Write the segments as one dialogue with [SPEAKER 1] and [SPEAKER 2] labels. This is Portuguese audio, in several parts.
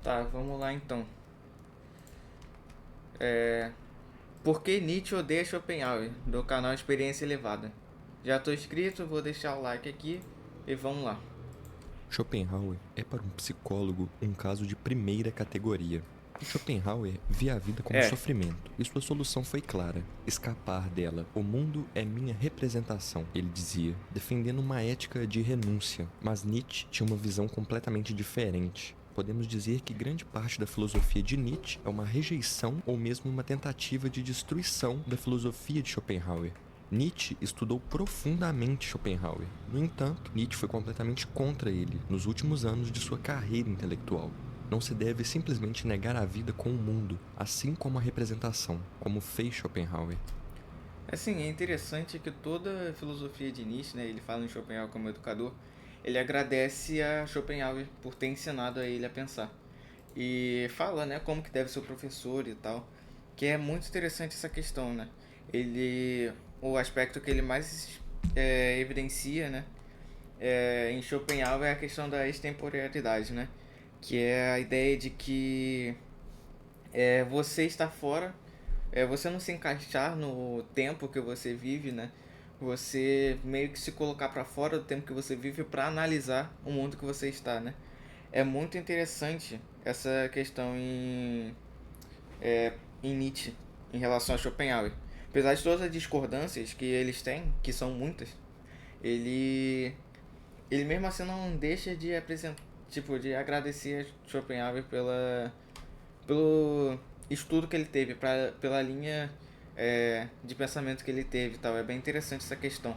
[SPEAKER 1] Tá, vamos lá então. Por que Nietzsche odeia Schopenhauer, do canal Experiência Elevada? Já tô inscrito, vou deixar o like aqui e vamos lá.
[SPEAKER 2] Schopenhauer é para um psicólogo um caso de primeira categoria. Schopenhauer via a vida como
[SPEAKER 1] É,
[SPEAKER 2] sofrimento, e sua solução foi clara: escapar dela. O mundo é minha representação, ele dizia, defendendo uma ética de renúncia. Mas Nietzsche tinha uma visão completamente diferente. Podemos dizer que grande parte da filosofia de Nietzsche é uma rejeição ou mesmo uma tentativa de destruição da filosofia de Schopenhauer. Nietzsche estudou profundamente Schopenhauer. No entanto, Nietzsche foi completamente contra ele nos últimos anos de sua carreira intelectual. Não se deve simplesmente negar a vida com o mundo, assim como a representação, como fez Schopenhauer.
[SPEAKER 1] assim, é interessante que toda a filosofia de Nietzsche, né, ele fala em Schopenhauer como educador, ele agradece a Schopenhauer por ter ensinado a ele a pensar. E fala, né, como que deve ser o professor e tal, que é muito interessante essa questão, né? O aspecto que ele mais evidencia, né, em Schopenhauer é a questão da extemporaneidade, né? Que é a ideia de que você está fora, você não se encaixar no tempo que você vive, né? Você meio que se colocar para fora do tempo que você vive para analisar o mundo que você está, né? É muito interessante essa questão em Nietzsche em relação a Schopenhauer. Apesar de todas as discordâncias que eles têm, que são muitas, ele ele mesmo assim não deixa de apresentar, tipo, de agradecer a Schopenhauer pelo estudo que ele teve, pela linha de pensamento que ele teve e tal. É bem interessante essa questão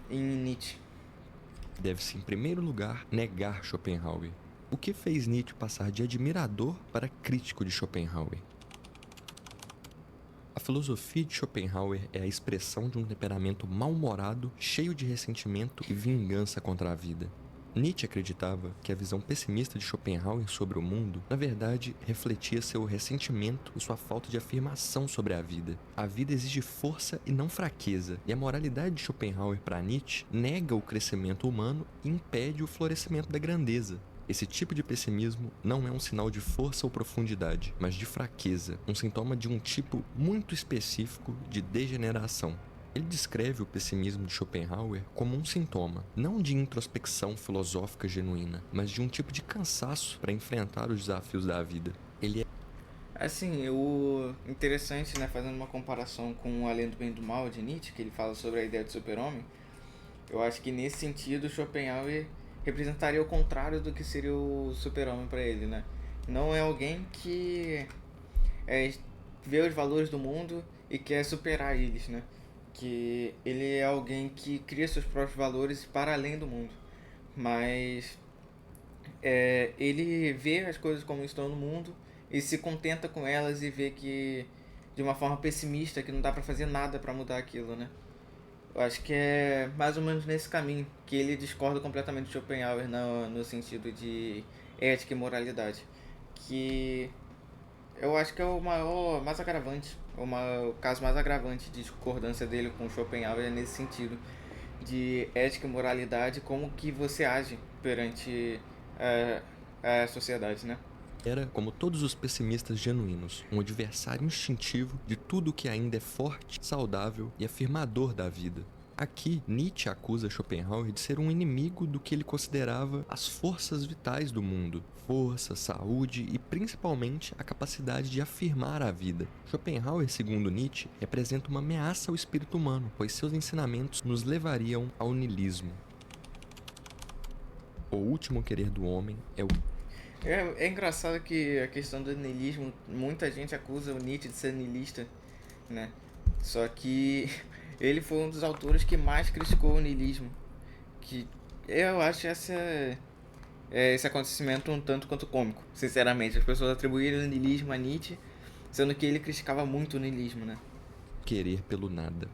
[SPEAKER 1] em Nietzsche.
[SPEAKER 2] Deve-se, em primeiro lugar, negar Schopenhauer. O que fez Nietzsche passar de admirador para crítico de Schopenhauer? A filosofia de Schopenhauer é a expressão de um temperamento mal-humorado, cheio de ressentimento e vingança contra a vida. Nietzsche acreditava que a visão pessimista de Schopenhauer sobre o mundo, na verdade, refletia seu ressentimento e sua falta de afirmação sobre a vida. A vida exige força e não fraqueza, e a moralidade de Schopenhauer para Nietzsche nega o crescimento humano e impede o florescimento da grandeza. Esse tipo de pessimismo não é um sinal de força ou profundidade, mas de fraqueza, um sintoma de um tipo muito específico de degeneração. Ele descreve o pessimismo de Schopenhauer como um sintoma, não de introspecção filosófica genuína, mas de um tipo de cansaço para enfrentar os desafios da vida. Ele é
[SPEAKER 1] Assim, o interessante, né, fazendo uma comparação com o Além do Bem e do Mal de Nietzsche, que ele fala sobre a ideia do super-homem, eu acho que nesse sentido Schopenhauer representaria o contrário do que seria o super-homem para ele, né? Não é alguém que é, vê os valores do mundo e quer superar eles, né? Que ele é alguém que cria seus próprios valores para além do mundo. Mas ele vê as coisas como estão no mundo e se contenta com elas e vê que de uma forma pessimista que não dá para fazer nada para mudar aquilo, né? Eu acho que é mais ou menos nesse caminho que ele discorda completamente de Schopenhauer no sentido de ética e moralidade, que eu acho que é o maior, mais agravante, o caso mais agravante de discordância dele com Schopenhauer é nesse sentido de ética e moralidade, como que você age perante a sociedade, né?
[SPEAKER 2] Era, como todos os pessimistas genuínos, um adversário instintivo de tudo que ainda é forte, saudável e afirmador da vida. Aqui, Nietzsche acusa Schopenhauer de ser um inimigo do que ele considerava as forças vitais do mundo, força, saúde e principalmente a capacidade de afirmar a vida. Schopenhauer, segundo Nietzsche, representa uma ameaça ao espírito humano, pois seus ensinamentos nos levariam ao niilismo. O último querer do homem é o
[SPEAKER 1] É engraçado que a questão do niilismo, muita gente acusa o Nietzsche de ser niilista, né? Só que ele foi um dos autores que mais criticou o niilismo. Que eu acho esse acontecimento um tanto quanto cômico, sinceramente. As pessoas atribuíram o niilismo a Nietzsche, sendo que ele criticava muito o niilismo, né?
[SPEAKER 2] querer pelo nada.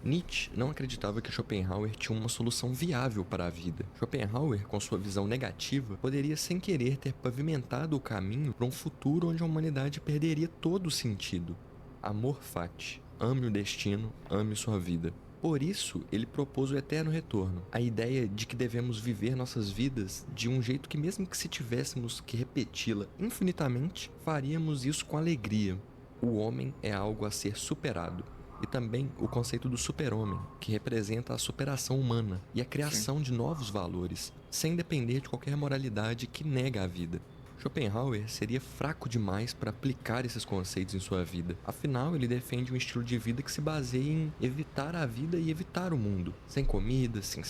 [SPEAKER 2] Nietzsche não acreditava que Schopenhauer tinha uma solução viável para a vida. Schopenhauer, com sua visão negativa, poderia sem querer ter pavimentado o caminho para um futuro onde a humanidade perderia todo o sentido. Amor fati, ame o destino, ame sua vida. Por isso, ele propôs o eterno retorno, a ideia de que devemos viver nossas vidas de um jeito que, mesmo que se tivéssemos que repeti-la infinitamente, faríamos isso com alegria. O homem é algo a ser superado. E também o conceito do super-homem, que representa a superação humana e a
[SPEAKER 1] Sim.
[SPEAKER 2] criação de novos valores, sem depender de qualquer moralidade que nega a vida. Schopenhauer seria fraco demais para aplicar esses conceitos em sua vida. Afinal, ele defende um estilo de vida que se baseia em evitar a vida e evitar o mundo, sem comida, sem...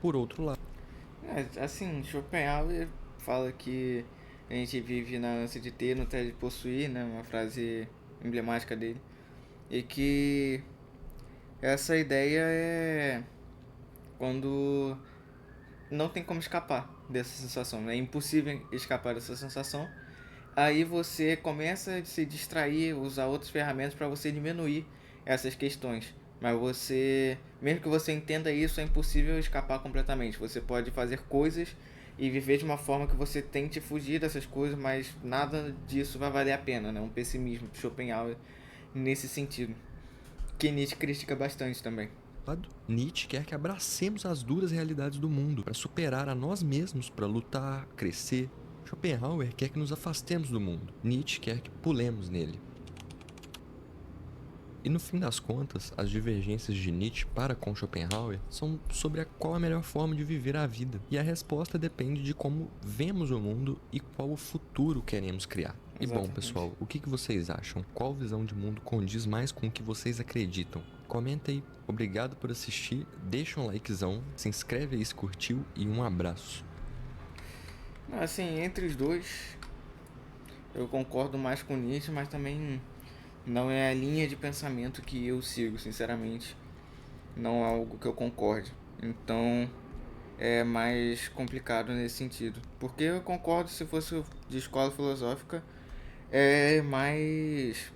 [SPEAKER 2] Por outro lado,
[SPEAKER 1] Assim, Schopenhauer fala que a gente vive na ânsia de ter, não tem de possuir, né? Uma frase emblemática dele. E que essa ideia é quando não tem como escapar dessa sensação, né? É impossível escapar dessa sensação. Aí você começa a se distrair, usar outras ferramentas para você diminuir essas questões. Mas você, mesmo que você entenda isso, é impossível escapar completamente. Você pode fazer coisas e viver de uma forma que você tente fugir dessas coisas, mas nada disso vai valer a pena, né? Um pessimismo de Schopenhauer nesse sentido, que Nietzsche critica bastante também.
[SPEAKER 2] Nietzsche quer que abracemos as duras realidades do mundo para superar a nós mesmos, para lutar, crescer. Schopenhauer quer que nos afastemos do mundo. Nietzsche quer que pulemos nele. E no fim das contas, as divergências de Nietzsche para com Schopenhauer são sobre qual a melhor forma de viver a vida. E a resposta depende de como vemos o mundo e qual o futuro queremos criar. E bom,
[SPEAKER 1] Exatamente.
[SPEAKER 2] pessoal, o que vocês acham? Qual visão de mundo condiz mais com o que vocês acreditam? Comenta aí. Obrigado por assistir, deixa um likezão, se inscreve aí se curtiu e um abraço.
[SPEAKER 1] Assim, entre os dois, eu concordo mais com Nietzsche, mas também não é a linha de pensamento que eu sigo, sinceramente. Não é algo que eu concorde. Então é mais complicado nesse sentido. Porque eu concordo se fosse de escola filosófica, é mais.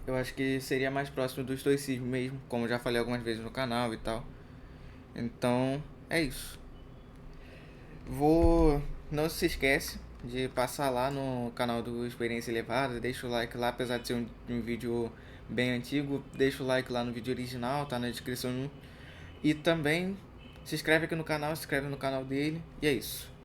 [SPEAKER 1] Eu acho que seria mais próximo do estoicismo mesmo, como já falei algumas vezes no canal e tal. Então é isso. Vou. Não se esquece de passar lá no canal do Experiência Elevada, deixa o like lá, apesar de ser um vídeo bem antigo, deixa o like lá no vídeo original, tá na descrição. E também se inscreve aqui no canal, se inscreve no canal dele, e é isso.